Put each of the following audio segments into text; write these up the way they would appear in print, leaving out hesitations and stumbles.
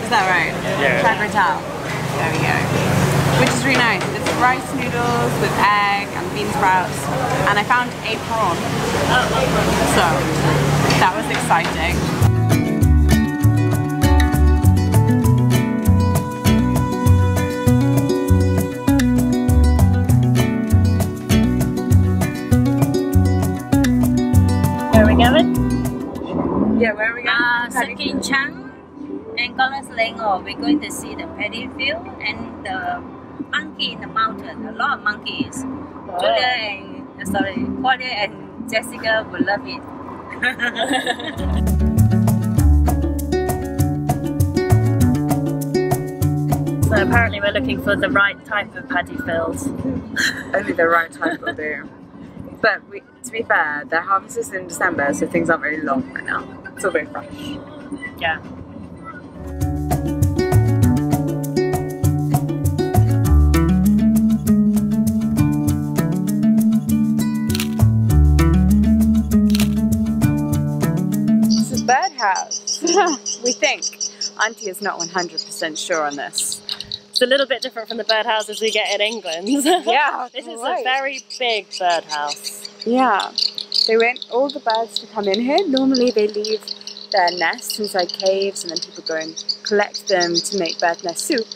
Is that right? Yeah. Chagrital. There we go. Which is really nice. It's rice noodles with egg and bean sprouts. And I found a prawn. So, that was exciting. Where are we going? Yeah, where are we going? Sakin Chang and Collins Lengo. We're going to see the paddy field and the monkey in the mountain. A lot of monkeys. Claudia and Jessica will love it. So apparently we're looking for the right type of paddy fields. Only the right type will do. But to be fair, their harvest is in December, so things aren't very long right now. It's all very fresh. Yeah. It's a birdhouse. We think. Auntie is not 100% sure on this. It's a little bit different from the birdhouses we get in England. Yeah, This is a very big birdhouse. Yeah. They want all the birds to come in here. Normally they leave their nests inside caves and then people go and collect them to make bird nest soup.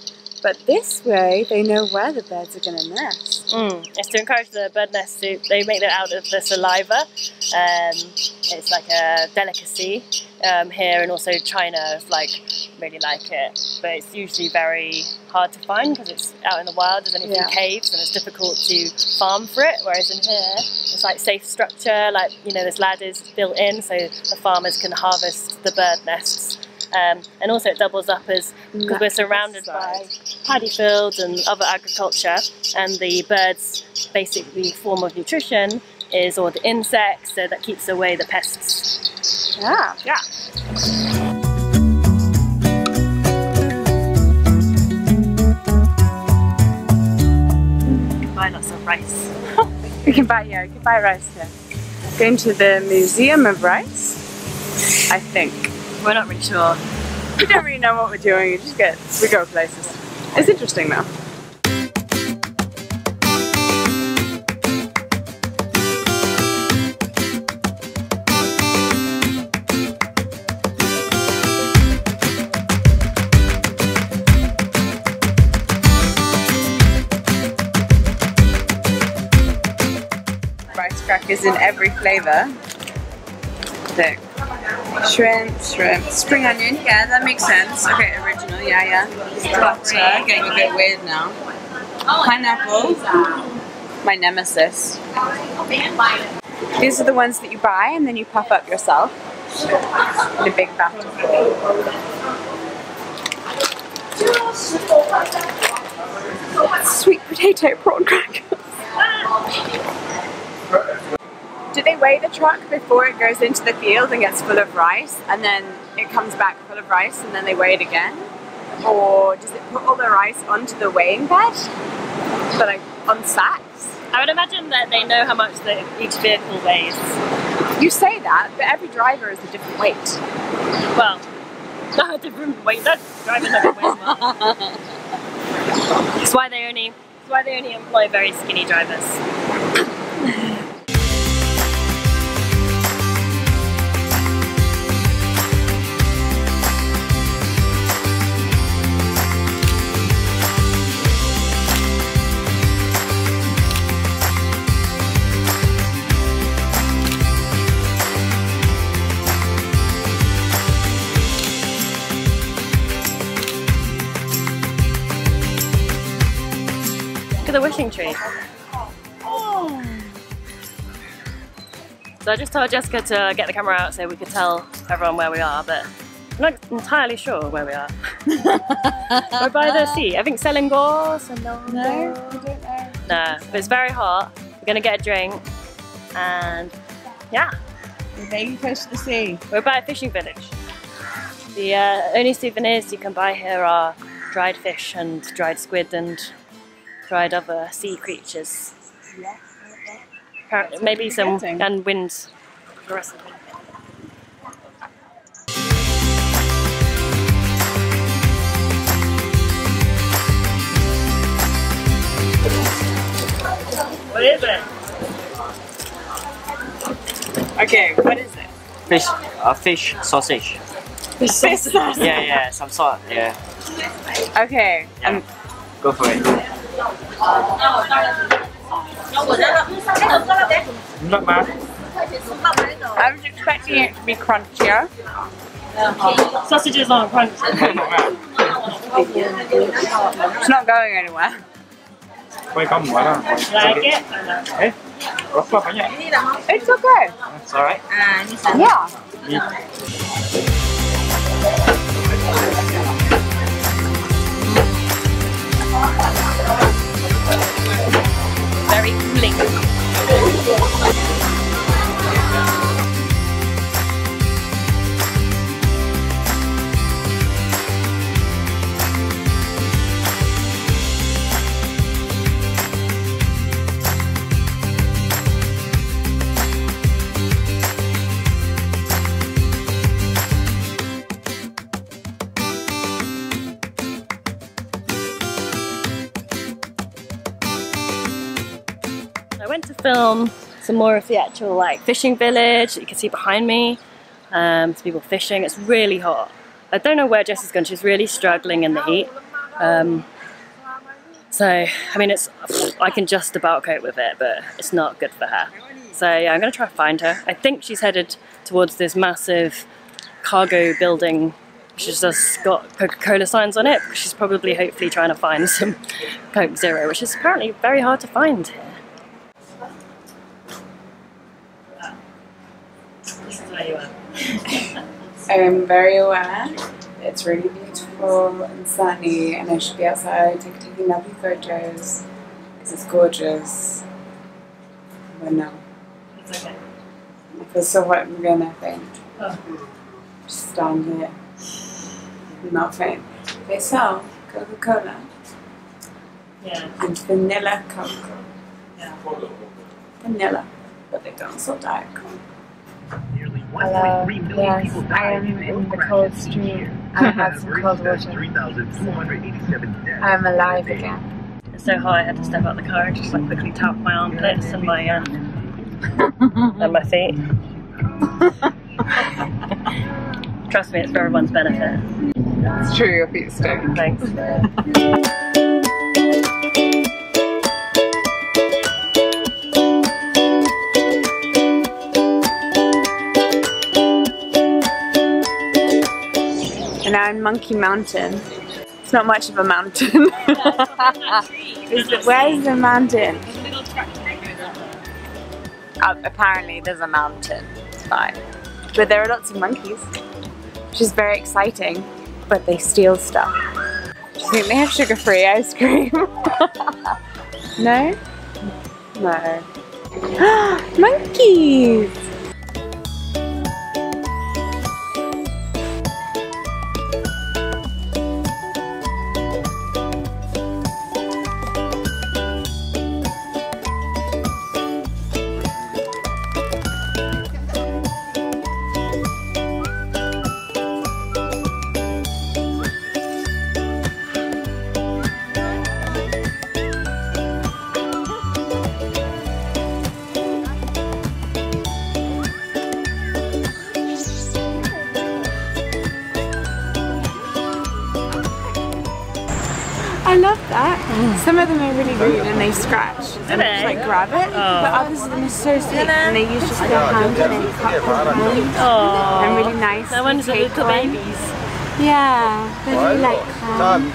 But this way they know where the birds are going to nest. It's to encourage the bird nest soup. They make it out of the saliva. It's like a delicacy here, and also China really like it. But it's usually very hard to find because it's out in the wild. There's only a few caves and it's difficult to farm for it. Whereas in here, it's like safe structure. Like, you know, there's ladders built in so the farmers can harvest the bird nests. And also it doubles up as, because we're surrounded by paddy fields and other agriculture, and the birds' basically form of nutrition is all the insects, so that keeps away the pests. Yeah. Yeah. You can buy lots of rice. We can buy rice here. Going to the Museum of Rice, I think. We're not really sure. We don't really know what we're doing, we go places. It's interesting though. Rice crackers in every flavour. Thick. Shrimp, spring onion, yeah, that makes sense. Okay, original, yeah. Butter, getting a bit weird now. Pineapple, my nemesis. These are the ones that you buy and then you puff up yourself in a big batch. Sweet potato prawn crackers. Do they weigh the truck before it goes into the field and gets full of rice, and then it comes back full of rice and then they weigh it again? Or does it put all the rice onto the weighing bed, but like on sacks? I would imagine that they know how much each vehicle weighs. You say that, but every driver is a different weight. Well, not a different weight. That driver never weighs well. That's why they only employ very skinny drivers. Look at the wishing tree. Oh. So I just told Jessica to get the camera out so we could tell everyone where we are, but I'm not entirely sure where we are. We're by the sea. I think Selangor. No, we don't know. No, but it's very hot. We're gonna get a drink, and yeah. We're very close to the sea. We're by a fishing village. The only souvenirs you can buy here are dried fish and dried squid and dried other sea creatures. Yeah. Apparently, maybe some and wind. The rest of it. is it? Okay, what is it? Fish sausage. Fish sausage. Yeah, some sort. Yeah. Okay. Yeah. Go for it. Not bad. I was expecting it to be crunchier. Sausages aren't crunchy. It's not going anywhere. Like it? It's okay. It's alright. Yeah. Very cooling. I went to film some more of the actual like fishing village that you can see behind me. Some people fishing. It's really hot. I don't know where Jessie's gone. She's really struggling in the heat. So I mean, I can just about cope with it, but it's not good for her. So yeah, I'm gonna try to find her. I think she's headed towards this massive cargo building. She's just got Coca-Cola signs on it because she's probably hopefully trying to find some Coke Zero, which is apparently very hard to find here. I'm very aware. It's really beautiful and sunny, and I should be outside taking lovely photos because it's gorgeous. But no. It's okay. I feel so hot I'm gonna faint. Oh. Just stand here. Not faint. They sell Coca-Cola and vanilla Coke. Yeah. Vanilla, but they don't sell Diet Coke. Hello, yes, I am in the cold street. I had some cold water. I'm alive again. It's so hot I had to step out the car and just like quickly tap my armpits and my and my feet. Trust me, it's for everyone's benefit. It's true, your feet stink. Thanks. And now in Monkey Mountain. It's not much of a mountain. Where's the mountain? Apparently there's a mountain. It's fine. But there are lots of monkeys. Which is very exciting. But they steal stuff. Do you think they have sugar-free ice cream? No? No. Monkeys! I love that. Some of them are really rude and they scratch and just like grab it, but others of them are so sweet and they use just their hand and they cut their hand. And really nice. No one's the little babies. Yeah, they're really like calm.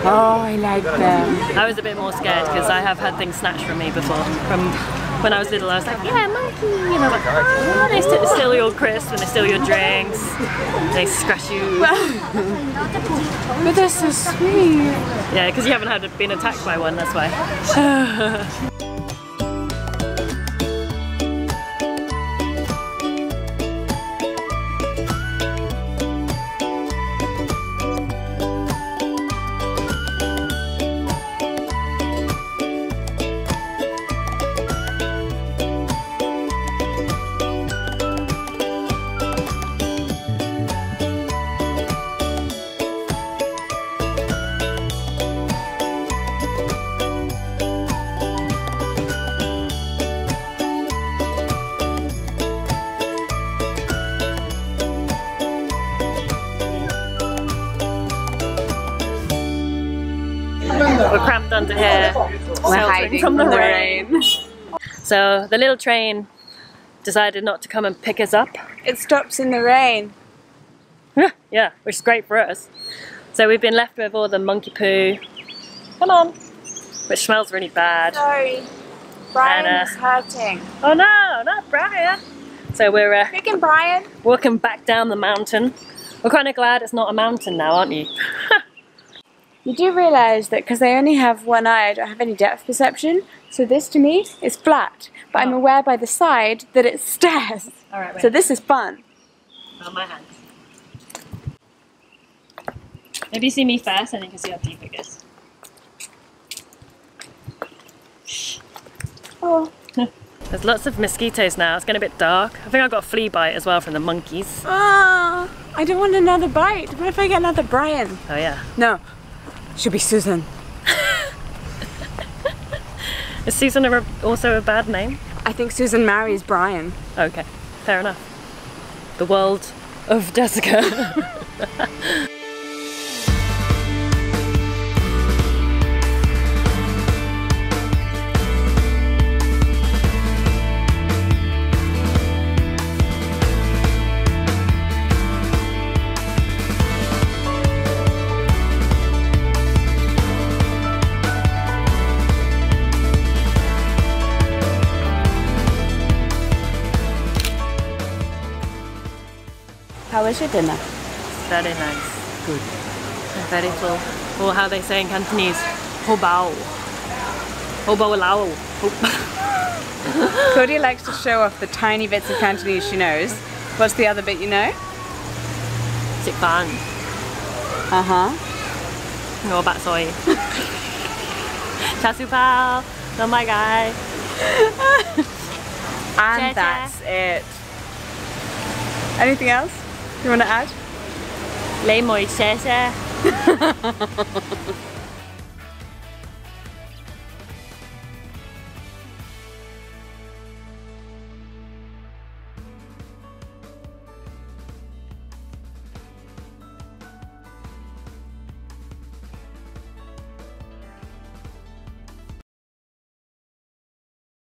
Oh, I like them. I was a bit more scared because I have had things snatched from me before. From when I was little, I was like, yeah, monkey. And I'm like, oh, they steal your crisps and they steal your drinks. They scratch you. But they're so sweet. Yeah, because you haven't been attacked by one, that's why. We're cramped under here, We're sheltering hiding from the rain. So the little train decided not to come and pick us up. It stops in the rain. Yeah, which is great for us. So we've been left with all the monkey poo. Come on. Which smells really bad. Sorry. Brian is hurting. Oh no, not Brian. So we're Freaking Brian. walking back down the mountain. We're kind of glad it's not a mountain now, aren't you? You do realise that because I only have one eye, I don't have any depth perception. So this to me is flat. But I'm aware by the side that it's stairs. Alright, wait. So this is fun. On my hand. Maybe see me first and you can see how deep it is. Oh. There's lots of mosquitoes now. It's getting a bit dark. I think I got a flea bite as well from the monkeys. Ah, I don't want another bite. What if I get another Brian? Oh yeah. No. Should be Susan. Is Susan also a bad name? I think Susan marries Brian. Okay, fair enough. The world of Jessica. How was your dinner? Very nice. Good. Very full. Or how they say in Cantonese, ho bao. Ho bao lao. Claudia likes to show off the tiny bits of Cantonese she knows. What's the other bit you know? Sik fan. Uh-huh. Ngô bạc xôi. Char siu pao. Oh my god. And that's it. Anything else you want to add? Lấy mồi xe xe.